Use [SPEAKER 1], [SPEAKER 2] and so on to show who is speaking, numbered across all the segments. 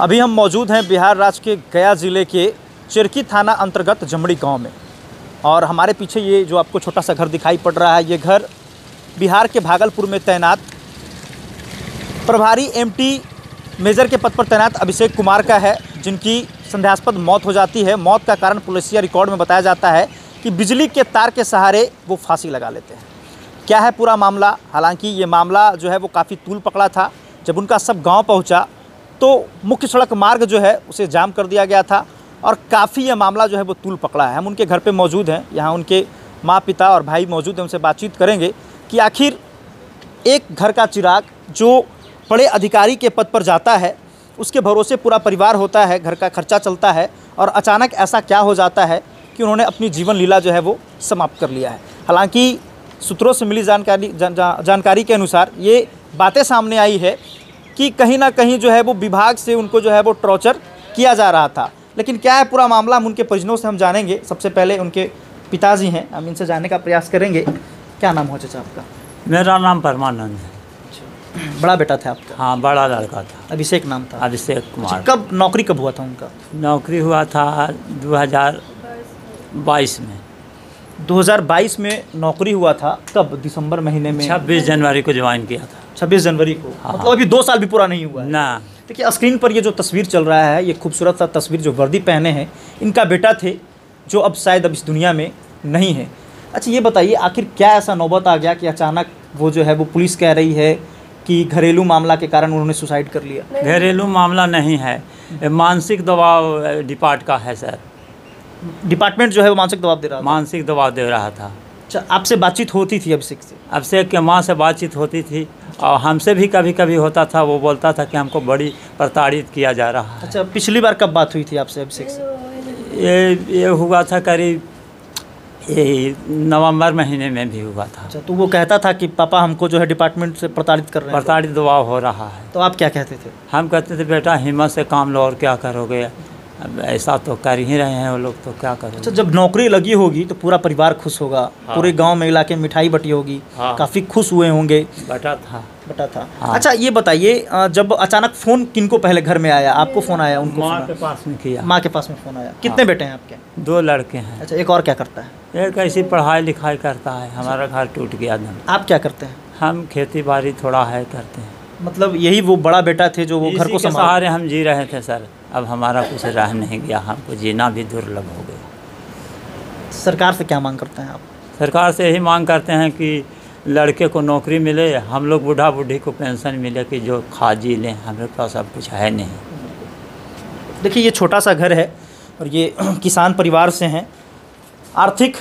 [SPEAKER 1] अभी हम मौजूद हैं बिहार राज्य के गया ज़िले के चिरकी थाना अंतर्गत जमड़ी गांव में, और हमारे पीछे ये जो आपको छोटा सा घर दिखाई पड़ रहा है, ये घर बिहार के भागलपुर में तैनात प्रभारी एमटी मेजर के पद पर तैनात अभिषेक कुमार का है, जिनकी संदेहास्पद मौत हो जाती है। मौत का कारण पुलिसिया रिकॉर्ड में बताया जाता है कि बिजली के तार के सहारे वो फांसी लगा लेते हैं। क्या है पूरा मामला? हालांकि ये मामला जो है वो काफ़ी तूल पकड़ा था। जब उनका सब गांव पहुंचा तो मुख्य सड़क मार्ग जो है उसे जाम कर दिया गया था, और काफ़ी ये मामला जो है वो तूल पकड़ा है। हम उनके घर पे मौजूद हैं, यहाँ उनके माँ पिता और भाई मौजूद हैं। उनसे बातचीत करेंगे कि आखिर एक घर का चिराग जो बड़े अधिकारी के पद पर जाता है, उसके भरोसे पूरा परिवार होता है, घर का खर्चा चलता है, और अचानक ऐसा क्या हो जाता है कि उन्होंने अपनी जीवन लीला जो है वो समाप्त कर लिया है। हालांकि सूत्रों से मिली जानकारी के अनुसार ये बातें सामने आई है कि कहीं ना कहीं जो है वो विभाग से उनको जो है वो टॉर्चर किया जा रहा था। लेकिन क्या है पूरा मामला, हम उनके परिजनों से हम जानेंगे। सबसे पहले उनके पिताजी हैं, हम इनसे जानने का प्रयास करेंगे। क्या नाम हो चाचा आपका?
[SPEAKER 2] मेरा नाम परमानंद है।
[SPEAKER 1] बड़ा बेटा था आपका?
[SPEAKER 2] हाँ, बड़ा लड़का था।
[SPEAKER 1] अभिषेक नाम था?
[SPEAKER 2] अभिषेक कुमार।
[SPEAKER 1] कब नौकरी कब हुआ था उनका?
[SPEAKER 2] नौकरी हुआ था 2022 में।
[SPEAKER 1] 2022 में नौकरी हुआ था। कब? दिसंबर महीने में?
[SPEAKER 2] 26 जनवरी को ज्वाइन किया था।
[SPEAKER 1] 26 जनवरी को?
[SPEAKER 2] हाँ।
[SPEAKER 1] मतलब अभी 2 साल भी पूरा नहीं हुआ है
[SPEAKER 2] ना।
[SPEAKER 1] देखिए स्क्रीन पर ये जो तस्वीर चल रहा है, ये खूबसूरत सा तस्वीर जो वर्दी पहने हैं, इनका बेटा थे, जो अब शायद अब इस दुनिया में नहीं है। अच्छा ये बताइए, आखिर क्या ऐसा नौबत आ गया कि अचानक वो जो है वो पुलिस कह रही है कि घरेलू मामला के कारण उन्होंने सुसाइड कर लिया?
[SPEAKER 2] घरेलू मामला नहीं है, मानसिक दबाव डिपार्ट का है सर।
[SPEAKER 1] डिपार्टमेंट जो है वो मानसिक दबाव दे रहा था?
[SPEAKER 2] मानसिक दबाव दे रहा था।
[SPEAKER 1] अच्छा, आपसे बातचीत होती थी अभिषेक से?
[SPEAKER 2] अभिषेक के माँ से बातचीत होती थी, और हमसे भी कभी कभी होता था। वो बोलता था कि हमको बड़ी प्रताड़ित किया जा रहा है।
[SPEAKER 1] अच्छा, पिछली बार कब बात हुई थी आपसे अभिषेक से?
[SPEAKER 2] ये हुआ था करीब नवंबर महीने में भी हुआ था।
[SPEAKER 1] अच्छा, तो वो कहता था कि पापा हमको जो है डिपार्टमेंट से प्रताड़ित कर रहे हैं?
[SPEAKER 2] प्रताड़ित दबाव हो रहा है।
[SPEAKER 1] तो आप क्या कहते थे?
[SPEAKER 2] हम कहते थे बेटा हिम्मत से काम लो, और क्या करोगे, अब ऐसा तो कर ही रहे हैं वो लोग, तो क्या करोगे।
[SPEAKER 1] अच्छा, जब नौकरी लगी होगी तो पूरा परिवार खुश होगा। हाँ। पूरे गांव में इलाके में मिठाई बटी होगी। हाँ। काफ़ी खुश हुए होंगे।
[SPEAKER 2] बटा था।
[SPEAKER 1] हाँ। अच्छा ये बताइए, जब अचानक फ़ोन किनको पहले घर में आया? आपको फ़ोन आया? उनको?
[SPEAKER 2] माँ के पास में किया।
[SPEAKER 1] माँ के पास में फ़ोन आया। कितने बेटे हैं आपके?
[SPEAKER 2] 2 लड़के हैं।
[SPEAKER 1] अच्छा, एक और क्या करता है?
[SPEAKER 2] एक ऐसी पढ़ाई लिखाई करता है। हमारा घर टूट गया था।
[SPEAKER 1] आप क्या करते हैं?
[SPEAKER 2] हम खेती बाड़ी थोड़ा है करते हैं।
[SPEAKER 1] मतलब यही वो बड़ा बेटा थे जो वो घर को
[SPEAKER 2] संभाल सहारे हम जी रहे थे सर। अब हमारा कुछ रह नहीं गया, हमको जीना भी दुर्लभ हो गया।
[SPEAKER 1] सरकार से क्या मांग करते हैं आप?
[SPEAKER 2] सरकार से यही मांग करते हैं कि लड़के को नौकरी मिले, हम लोग बूढ़ा बूढ़ी को पेंशन मिले, कि जो खा जी लें। हमारे पास अब कुछ है नहीं।
[SPEAKER 1] देखिए ये छोटा सा घर है, और ये किसान परिवार से हैं। आर्थिक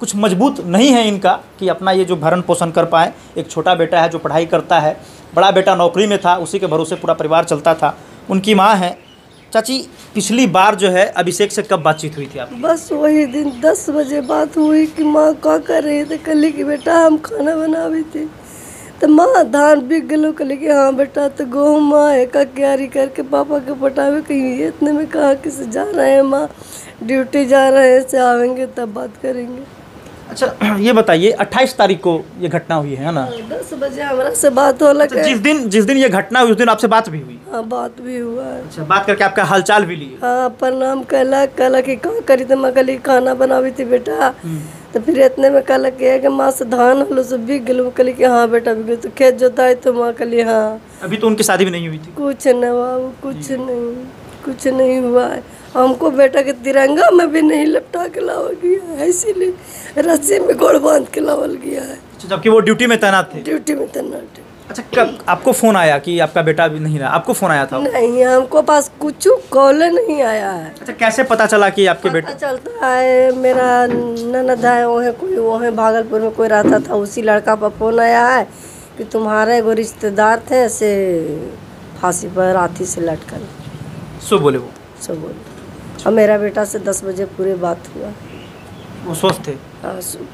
[SPEAKER 1] कुछ मजबूत नहीं है इनका कि अपना ये जो भरण पोषण कर पाए। एक छोटा बेटा है जो पढ़ाई करता है, बड़ा बेटा नौकरी में था, उसी के भरोसे पूरा परिवार चलता था। उनकी माँ है। चाची, पिछली बार जो है अभिषेक से कब बातचीत हुई थी आपकी?
[SPEAKER 3] बस वही दिन 10 बजे बात हुई कि माँ क्या कर रही थे। कल की बेटा हम खाना बनावी थी, तो माँ धान बिक गलो। कल की हाँ बेटा, तो गेहूँ माँ एक क्यारी करके पापा के पटावे। कहीं इतने में कहा किसे जा रहे हैं माँ, ड्यूटी जा रहे हैं, से आवेंगे तब बात करेंगे।
[SPEAKER 1] अच्छा ये बताइए, 28 तारीख को ये घटना हुई है ना?
[SPEAKER 3] 10 बजे हमारा से बात हो लगा।
[SPEAKER 1] जिस दिन ये घटना हुई उस दिन आपसे बात भी हुई?
[SPEAKER 3] हाँ, बात भी हुआ है।
[SPEAKER 1] अच्छा, बात करके आपका हालचाल भी लिए?
[SPEAKER 3] हाँ, प्रणाम कहला कि कहाँ करी तो मैं कली खाना बनावी थी बेटा। तो फिर इतने में कहला कि है माँ से धान हलो से बिक गलो। कली कि हाँ बेटा बिक गलो। तो खेत जोताई तो माँ कली हाँ।
[SPEAKER 1] अभी तो उनकी शादी भी नहीं हुई थी?
[SPEAKER 3] कुछ नहीं बाबू, कुछ नहीं हुआ है। हमको बेटा के तिरंगा में भी नहीं लपटा के लावल गया है, इसीलिए रस्सी में गोड़ बांध के लावल गया है।
[SPEAKER 1] अच्छा, जबकि वो ड्यूटी में तैनात थे?
[SPEAKER 3] ड्यूटी में तैनात है।
[SPEAKER 1] अच्छा, कब आपको फ़ोन आया कि आपका बेटा अभी नहीं रहा? आपको फ़ोन आया था?
[SPEAKER 3] नहीं, हमको पास कुछ कॉल नहीं आया है।
[SPEAKER 1] अच्छा, कैसे पता चला कि आपके बेटे?
[SPEAKER 3] पता चलता है मेरा ननद है, वो है कोई, वो है भागलपुर में कोई रहता था, उसी लड़का पर फ़ोन आया है कि तुम्हारे एगो रिश्तेदार थे से फांसी पर हाथी से लटकल।
[SPEAKER 1] सो बोले वो?
[SPEAKER 3] सो बोले। और मेरा बेटा से 10 बजे पूरे बात हुआ।
[SPEAKER 1] वो स्वस्थ थे?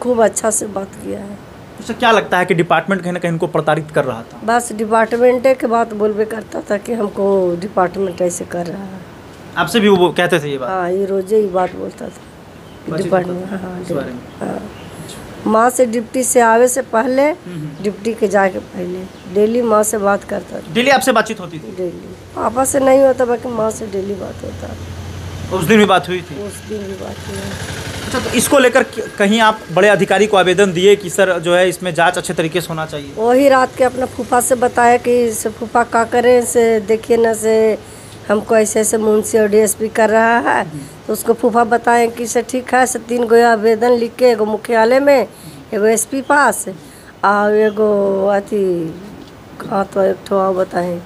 [SPEAKER 3] खूब अच्छा से बात किया है।
[SPEAKER 1] अच्छा, क्या लगता है कि डिपार्टमेंट कहीं ना कहीं इनको प्रताड़ित कर रहा था?
[SPEAKER 3] बस डिपार्टमेंट के बात बोलबे करता था कि हमको डिपार्टमेंट ऐसे कर रहा है।
[SPEAKER 1] आपसे भी वो कहते थे ये बात?
[SPEAKER 3] हाँ, ये रोजे ही बात बोलता था डिपार्टमेंट। हाँ,
[SPEAKER 1] इस बारे में?
[SPEAKER 3] हाँ। माँ से डिप्टी से आवे से पहले, डिप्टी के जाके पहले डेली माँ से बात करता था।
[SPEAKER 1] डेली आपसे बातचीत होती थी?
[SPEAKER 3] डेली। पापा से नहीं होता, बाकी माँ से डेली बात होता।
[SPEAKER 1] उस दिन भी बात हुई थी?
[SPEAKER 3] उस दिन भी बात हुई।
[SPEAKER 1] अच्छा, तो इसको लेकर कहीं आप बड़े अधिकारी को आवेदन दिए कि सर जो है इसमें जांच अच्छे तरीके से होना चाहिए?
[SPEAKER 3] वही रात के अपना फूफा से बताया कि से फूफा क्या करें, से देखिए ना, से हमको ऐसे ऐसे मुंशी और डीएसपी कर रहा है। तो उसको फूफा बताएं कि से ठीक है, से 3 गो आवेदन लिख के, एगो मुख्यालय में, एगो एसपी पास और एगो अथी कहाँ तो एक ठो और बताएं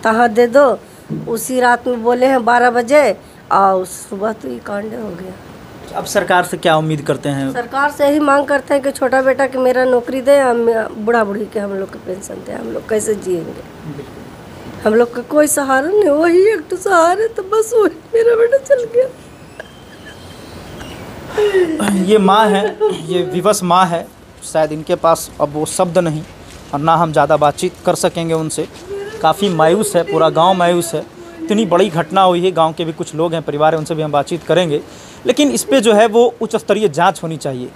[SPEAKER 3] तहाँ दे दो। उसी रात में बोले हैं 12 बजे और सुबह तो ये कांड हो गया।
[SPEAKER 1] अब सरकार से क्या उम्मीद करते हैं?
[SPEAKER 3] सरकार से यही मांग करते हैं कि छोटा बेटा कि मेरा नौकरी दे, बूढ़ा बूढ़ी के हम लोग को पेंशन दे। हम लोग कैसे जिएंगे? हम लोग का कोई सहारा नहीं, वही एक तो सहारा, तो बस वही मेरा बेटा चल गया।
[SPEAKER 1] ये माँ है, ये विवश माँ है, शायद इनके पास अब वो शब्द नहीं और ना हम ज़्यादा बातचीत कर सकेंगे उनसे। काफ़ी मायूस है, पूरा गांव मायूस है। इतनी बड़ी घटना हुई है, गांव के भी कुछ लोग हैं, परिवार है, उनसे भी हम बातचीत करेंगे। लेकिन इस पे जो है वो उच्च स्तरीय जांच होनी चाहिए।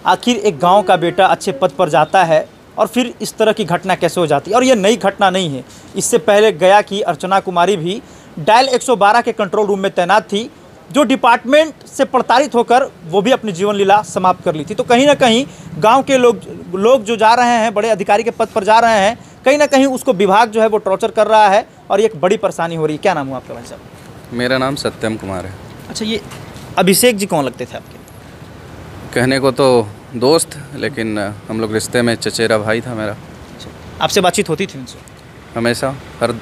[SPEAKER 1] आखिर एक गांव का बेटा अच्छे पद पर जाता है और फिर इस तरह की घटना कैसे हो जाती है? और ये नई घटना नहीं है, इससे पहले गया की अर्चना कुमारी भी डायल 112 के कंट्रोल रूम में तैनात थी, जो डिपार्टमेंट से प्रताड़ित होकर वो भी अपनी जीवन लीला समाप्त कर ली थी। तो कहीं ना कहीं गांव के लोग जो जा रहे हैं, बड़े अधिकारी के पद पर जा रहे हैं, कहीं ना कहीं उसको विभाग जो है वो टॉर्चर कर रहा है और ये एक बड़ी परेशानी हो रही है। क्या नाम हुआ आपका भाई साहब?
[SPEAKER 4] मेरा नाम सत्यम कुमार है।
[SPEAKER 1] अच्छा, ये अभिषेक जी कौन लगते थे आपके?
[SPEAKER 4] कहने को तो दोस्त, लेकिन हम लोग रिश्ते में चचेरा भाई था मेरा।
[SPEAKER 1] आपसे बातचीत होती थी उनसे?
[SPEAKER 4] हमेशा, हर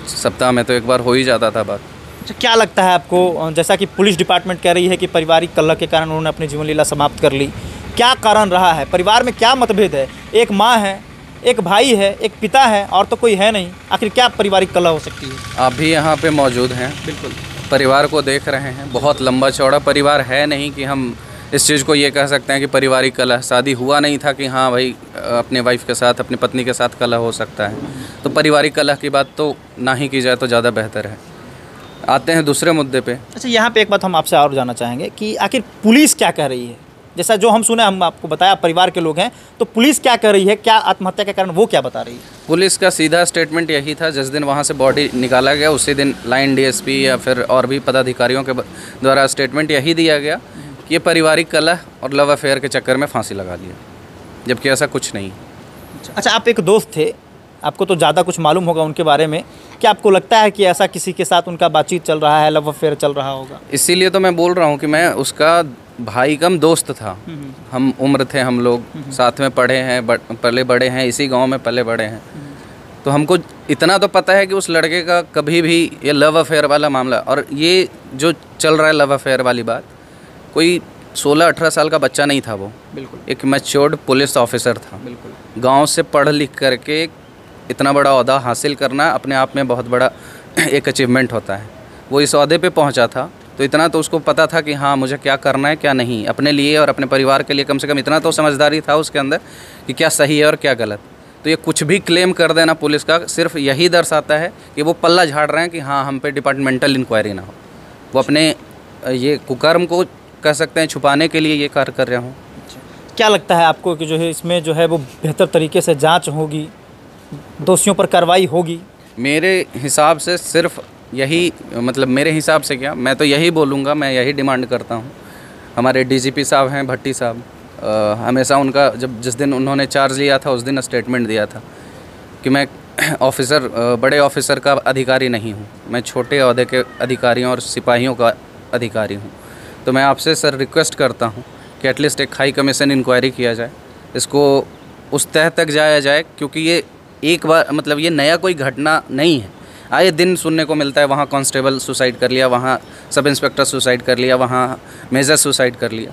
[SPEAKER 4] सप्ताह में तो एक बार हो ही जाता था बात।
[SPEAKER 1] अच्छा, क्या लगता है आपको, जैसा कि पुलिस डिपार्टमेंट कह रही है कि पारिवारिक कलह के कारण उन्होंने अपनी जीवन लीला समाप्त कर ली, क्या कारण रहा है? परिवार में क्या मतभेद है? एक माँ है, एक भाई है, एक पिता है और तो कोई है नहीं। आखिर क्या पारिवारिक कलह हो सकती है?
[SPEAKER 4] आप भी यहाँ पे मौजूद हैं,
[SPEAKER 1] बिल्कुल
[SPEAKER 4] परिवार को देख रहे हैं। बहुत लंबा चौड़ा परिवार है, नहीं कि हम इस चीज़ को ये कह सकते हैं कि पारिवारिक कलह। शादी हुआ नहीं था कि हाँ भाई अपने वाइफ के साथ, अपनी पत्नी के साथ कलह हो सकता है। तो पारिवारिक कलह की बात तो ना ही की जाए तो ज़्यादा बेहतर है। आते हैं दूसरे मुद्दे पे।
[SPEAKER 1] अच्छा, यहाँ पे एक बात हम आपसे और जानना चाहेंगे कि आखिर पुलिस क्या कह रही है? जैसा जो हम सुने, हम आपको बताया परिवार के लोग हैं, तो पुलिस क्या कह रही है? क्या आत्महत्या के कारण वो क्या बता रही है?
[SPEAKER 4] पुलिस का सीधा स्टेटमेंट यही था, जिस दिन वहाँ से बॉडी निकाला गया उसी दिन लाइन डीएसपी या फिर और भी पदाधिकारियों के द्वारा स्टेटमेंट यही दिया गया कि ये पारिवारिक कलह और लव अफेयर के चक्कर में फांसी लगा लिया, जबकि ऐसा कुछ नहीं।
[SPEAKER 1] अच्छा, आप एक दोस्त थे, आपको तो ज़्यादा कुछ मालूम होगा उनके बारे में। क्या आपको लगता है कि ऐसा किसी के साथ उनका बातचीत चल रहा है, लव अफेयर चल रहा होगा?
[SPEAKER 4] इसीलिए तो मैं बोल रहा हूँ कि मैं उसका भाई कम दोस्त था। हम उम्र थे, हम लोग साथ में पढ़े हैं, पले बड़े हैं, इसी गांव में पले बड़े हैं। तो हमको इतना तो पता है कि उस लड़के का कभी भी ये लव अफेयर वाला मामला, और ये जो चल रहा है लव अफेयर वाली बात, कोई 16-18 साल का बच्चा नहीं था वो।
[SPEAKER 1] बिल्कुल
[SPEAKER 4] एक मैच्योर्ड पुलिस ऑफिसर था।
[SPEAKER 1] बिल्कुल।
[SPEAKER 4] गांव से पढ़ लिख करके इतना बड़ा ओहदा हासिल करना अपने आप में बहुत बड़ा एक अचीवमेंट होता है। वो इस ओहदे पे पहुंचा था, तो इतना तो उसको पता था कि हाँ मुझे क्या करना है क्या नहीं, अपने लिए और अपने परिवार के लिए कम से कम इतना तो समझदारी था उसके अंदर कि क्या सही है और क्या गलत। तो ये कुछ भी क्लेम कर देना पुलिस का सिर्फ यही दर्शाता है कि वो पल्ला झाड़ रहे हैं कि हाँ हम पे डिपार्टमेंटल इंक्वायरी ना हो। वो अपने ये कुकर्म को कह सकते हैं छुपाने के लिए ये कार्य कर रहा हूँ।
[SPEAKER 1] क्या लगता है आपको कि जो है इसमें जो है वो बेहतर तरीके से जांच होगी, दोषियों पर कार्रवाई होगी?
[SPEAKER 4] मेरे हिसाब से सिर्फ यही, मतलब मेरे हिसाब से क्या, मैं तो यही बोलूँगा, मैं यही डिमांड करता हूँ। हमारे डीजीपी साहब हैं भट्टी साहब, हमेशा उनका जिस दिन उन्होंने चार्ज लिया था उस दिन स्टेटमेंट दिया था कि मैं ऑफिसर, बड़े ऑफिसर का अधिकारी नहीं हूँ, मैं छोटे ओहदे के अधिकारियों और सिपाहियों का अधिकारी हूँ। तो मैं आपसे सर रिक्वेस्ट करता हूँ कि एटलीस्ट एक हाई कमीशन इंक्वायरी किया जाए, इसको उस तह तक जाया जाए, क्योंकि ये एक बार मतलब ये नया कोई घटना नहीं है। आए दिन सुनने को मिलता है वहाँ कांस्टेबल सुसाइड कर लिया, वहाँ सब इंस्पेक्टर सुसाइड कर लिया, वहाँ मेजर सुसाइड कर लिया।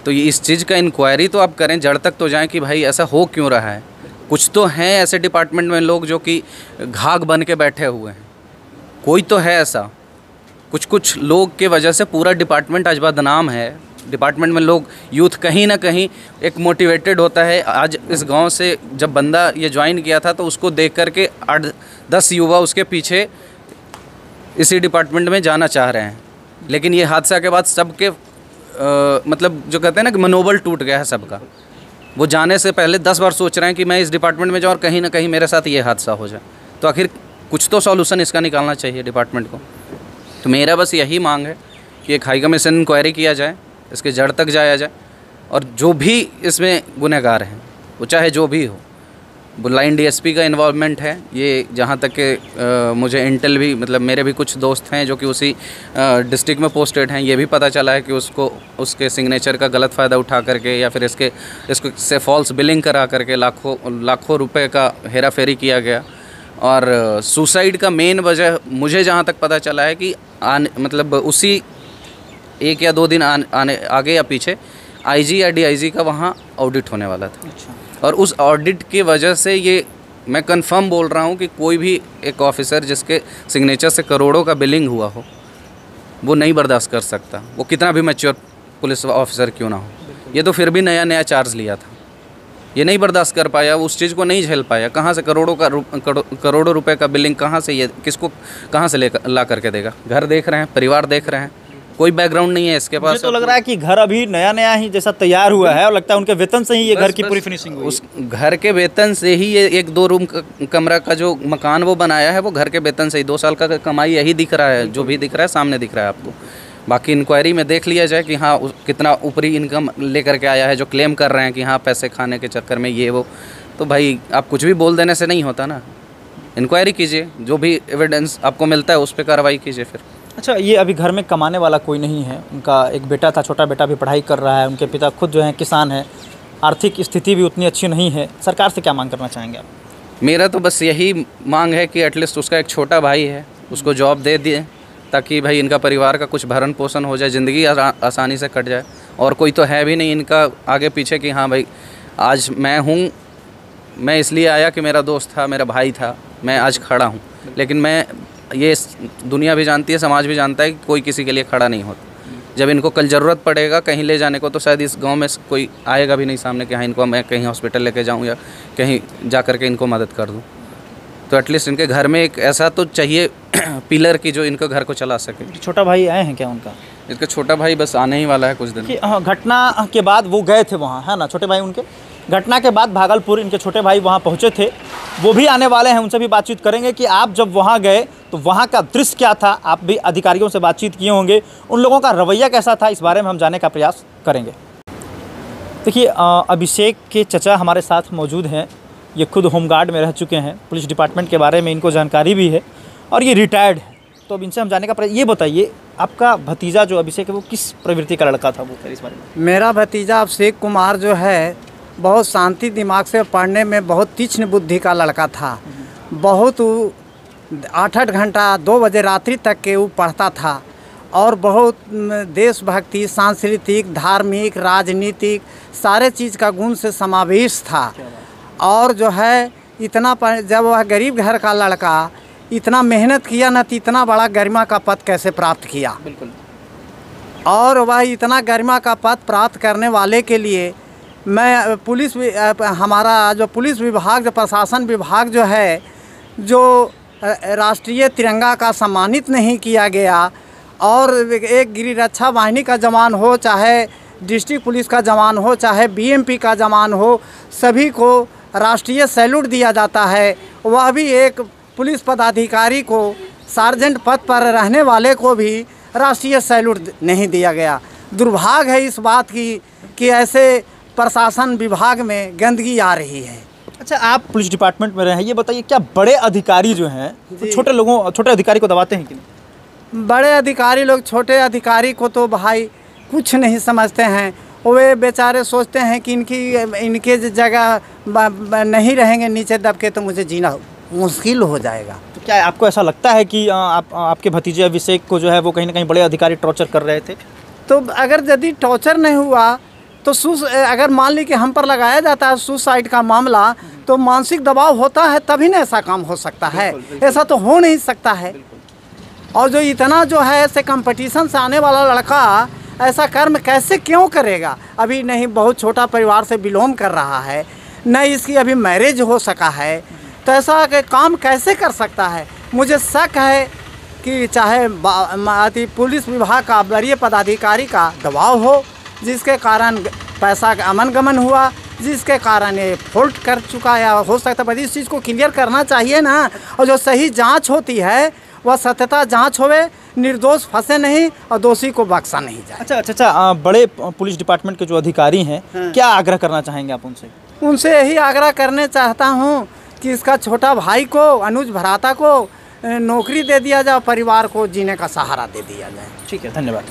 [SPEAKER 4] तो ये इस चीज़ का इंक्वायरी तो आप करें, जड़ तक तो जाएं कि भाई ऐसा हो क्यों रहा है। कुछ तो हैं ऐसे डिपार्टमेंट में लोग जो कि घाघ बन के बैठे हुए हैं, कोई तो है ऐसा। कुछ लोग के वजह से पूरा डिपार्टमेंट आज बदनाम है। डिपार्टमेंट में लोग, यूथ कहीं ना कहीं एक मोटिवेटेड होता है। आज इस गांव से जब बंदा ये ज्वाइन किया था तो उसको देख करके 8-10 युवा उसके पीछे इसी डिपार्टमेंट में जाना चाह रहे हैं। लेकिन ये हादसा के बाद सबके मतलब जो कहते हैं ना कि मनोबल टूट गया है सबका। वो जाने से पहले 10 बार सोच रहे हैं कि मैं इस डिपार्टमेंट में जाऊँ और कहीं ना कहीं मेरे साथ ये हादसा हो जाए। तो आखिर कुछ तो सॉल्यूशन इसका निकालना चाहिए डिपार्टमेंट को। तो मेरा बस यही मांग है कि एक हाई कमीशन इंक्वायरी किया जाए, इसके जड़ तक जाया जाए, और जो भी इसमें गुनहगार हैं वो चाहे जो भी हो, लाइन डीएसपी का इन्वॉल्वमेंट है ये, जहाँ तक कि मुझे इंटेल भी, मतलब मेरे भी कुछ दोस्त हैं जो कि उसी डिस्ट्रिक्ट में पोस्टेड हैं, ये भी पता चला है कि उसको उसके सिग्नेचर का गलत फ़ायदा उठा करके या फिर इसको से फॉल्स बिलिंग करा करके लाखों रुपए का हेरा फेरी किया गया। और सुसाइड का मेन वजह मुझे जहाँ तक पता चला है कि मतलब उसी 1 या 2 दिन आगे या पीछे आईजी या डीआईजी का वहाँ ऑडिट होने वाला था।
[SPEAKER 1] अच्छा।
[SPEAKER 4] और उस ऑडिट की वजह से ये मैं कंफर्म बोल रहा हूँ कि कोई भी एक ऑफिसर जिसके सिग्नेचर से करोड़ों का बिलिंग हुआ हो वो नहीं बर्दाश्त कर सकता, वो कितना भी मैच्योर पुलिस ऑफिसर क्यों ना हो। ये तो फिर भी नया चार्ज लिया था, ये नहीं बर्दाश्त कर पाया, उस चीज़ को नहीं झेल पाया। कहाँ से करोड़ों रुपए का बिलिंग कहाँ से, ये किसको कहाँ से ला करके देगा। घर देख रहे हैं, परिवार देख रहे हैं, कोई बैकग्राउंड नहीं है इसके पास।
[SPEAKER 1] मुझे तो लग रहा है कि घर अभी नया ही जैसा तैयार हुआ है और लगता है उनके वेतन से ही ये घर की पूरी फिनिशिंग हुई।
[SPEAKER 4] उस घर के वेतन से ही ये 1-2 रूम कमरा का जो मकान वो बनाया है वो घर के वेतन से ही 2 साल का कमाई यही दिख रहा है, जो भी दिख रहा है सामने दिख रहा है आपको। बाकी इंक्वायरी में देख लिया जाए कि हाँ कितना ऊपरी इनकम लेकर के आया है, जो क्लेम कर रहे हैं कि हाँ पैसे खाने के चक्कर में ये वो। तो भाई आप कुछ भी बोल देने से नहीं होता ना, इंक्वायरी कीजिए, जो भी एविडेंस आपको मिलता है उस पर कार्रवाई कीजिए फिर।
[SPEAKER 1] अच्छा, ये अभी घर में कमाने वाला कोई नहीं है, उनका एक बेटा था, छोटा बेटा भी पढ़ाई कर रहा है, उनके पिता खुद जो हैं किसान हैं, आर्थिक स्थिति भी उतनी अच्छी नहीं है। सरकार से क्या मांग करना चाहेंगे आप?
[SPEAKER 4] मेरा तो बस यही मांग है कि एटलीस्ट उसका एक छोटा भाई है उसको जॉब दे दिए, ताकि भाई इनका परिवार का कुछ भरण पोषण हो जाए, ज़िंदगी आसानी से कट जाए। और कोई तो है भी नहीं इनका आगे पीछे कि हाँ भाई आज मैं हूँ, मैं इसलिए आया कि मेरा दोस्त था, मेरा भाई था, मैं आज खड़ा हूँ। लेकिन मैं ये दुनिया भी जानती है, समाज भी जानता है कि कोई किसी के लिए खड़ा नहीं होता। जब इनको कल ज़रूरत पड़ेगा कहीं ले जाने को तो शायद इस गांव में कोई आएगा भी नहीं सामने कि हाँ इनको मैं कहीं हॉस्पिटल लेके जाऊं या कहीं जा कर के इनको मदद कर दूं। तो एटलीस्ट इनके घर में एक ऐसा तो चाहिए पिलर की जो इनके घर को चला सके।
[SPEAKER 1] छोटा भाई आए हैं क्या उनका?
[SPEAKER 4] इसका छोटा भाई बस आने ही वाला है कुछ दिन।
[SPEAKER 1] घटना के बाद वो गए थे वहाँ, है ना, छोटे भाई उनके? घटना के बाद भागलपुर इनके छोटे भाई वहाँ पहुँचे थे, वो भी आने वाले हैं, उनसे भी बातचीत करेंगे कि आप जब वहाँ गए तो वहाँ का दृश्य क्या था। आप भी अधिकारियों से बातचीत किए होंगे, उन लोगों का रवैया कैसा था, इस बारे में हम जानने का प्रयास करेंगे। देखिए, अभिषेक के चचा हमारे साथ मौजूद हैं, ये खुद होमगार्ड में रह चुके हैं, पुलिस डिपार्टमेंट के बारे में इनको जानकारी भी है और ये रिटायर्ड है। तो अब इनसे हम जानने का प्रयास, ये बताइए आपका भतीजा जो अभिषेक है वो किस प्रवृत्ति का लड़का था, वो इस बारे में?
[SPEAKER 5] मेरा भतीजा अभिषेक कुमार जो है बहुत शांति दिमाग से, पढ़ने में बहुत तीक्ष्ण बुद्धि का लड़का था। बहुत 8-8 घंटा 2 बजे रात्रि तक के वो पढ़ता था और बहुत देशभक्ति, सांस्कृतिक, धार्मिक, राजनीतिक सारे चीज़ का गुण से समावेश था। और जो है इतना जब वह गरीब घर का लड़का इतना मेहनत किया न, तो इतना बड़ा गरिमा का पद कैसे प्राप्त किया।
[SPEAKER 1] बिल्कुल।
[SPEAKER 5] और वह इतना गरिमा का पद प्राप्त करने वाले के लिए मैं पुलिस, हमारा जो पुलिस विभाग, जो प्रशासन विभाग जो है, जो राष्ट्रीय तिरंगा का सम्मानित नहीं किया गया, और एक गिरिरक्षा रक्षा वाहिनी का जवान हो, चाहे डिस्ट्रिक्ट पुलिस का जवान हो, चाहे बीएमपी का जवान हो, सभी को राष्ट्रीय सैल्यूट दिया जाता है। वह भी एक पुलिस पदाधिकारी को, सार्जेंट पद पर रहने वाले को भी राष्ट्रीय सैल्यूट नहीं दिया गया। दुर्भाग्य है इस बात की कि ऐसे प्रशासन विभाग में गंदगी आ रही है।
[SPEAKER 1] अच्छा, आप पुलिस डिपार्टमेंट में रहे हैं, ये बताइए क्या बड़े अधिकारी जो हैं तो छोटे अधिकारी को दबाते हैं कि नहीं?
[SPEAKER 5] बड़े अधिकारी लोग छोटे अधिकारी को तो भाई कुछ नहीं समझते हैं। वे बेचारे सोचते हैं कि इनके जगह नहीं रहेंगे नीचे दब के तो मुझे जीना मुश्किल हो जाएगा।
[SPEAKER 1] तो क्या आपको ऐसा लगता है कि आपके भतीजे अभिषेक को जो है वो कहीं ना कहीं बड़े अधिकारी टॉर्चर कर रहे थे?
[SPEAKER 5] तो अगर यदि टॉर्चर नहीं हुआ तो अगर मान ली कि हम पर लगाया जाता है सुसाइड का मामला, तो मानसिक दबाव होता है तभी ना ऐसा काम हो सकता है। ऐसा तो हो नहीं सकता है। और जो इतना जो है ऐसे कंपटीशन से आने वाला लड़का ऐसा कर्म कैसे क्यों करेगा? अभी नहीं, बहुत छोटा परिवार से बिलोंग कर रहा है, न इसकी अभी मैरिज हो सका है, तो ऐसा काम कैसे कर सकता है? मुझे शक है कि चाहे पुलिस विभाग का वरीय पदाधिकारी का दबाव हो, जिसके कारण पैसा का अमन गमन हुआ, जिसके कारण ये फॉल्ट कर चुका है। हो सकता है इस चीज़ को क्लियर करना चाहिए ना, और जो सही जांच होती है वह सत्यता जांच होवे, निर्दोष फंसे नहीं और दोषी को बख्शा नहीं जाए।
[SPEAKER 1] अच्छा, बड़े पुलिस डिपार्टमेंट के जो अधिकारी हैं, क्या आग्रह करना चाहेंगे आप उनसे?
[SPEAKER 5] उनसे यही आग्रह करने चाहता हूँ कि इसका छोटा भाई को, अनुज भराता को नौकरी दे दिया जाए, परिवार को जीने का सहारा दे दिया जाए।
[SPEAKER 1] ठीक है, धन्यवाद।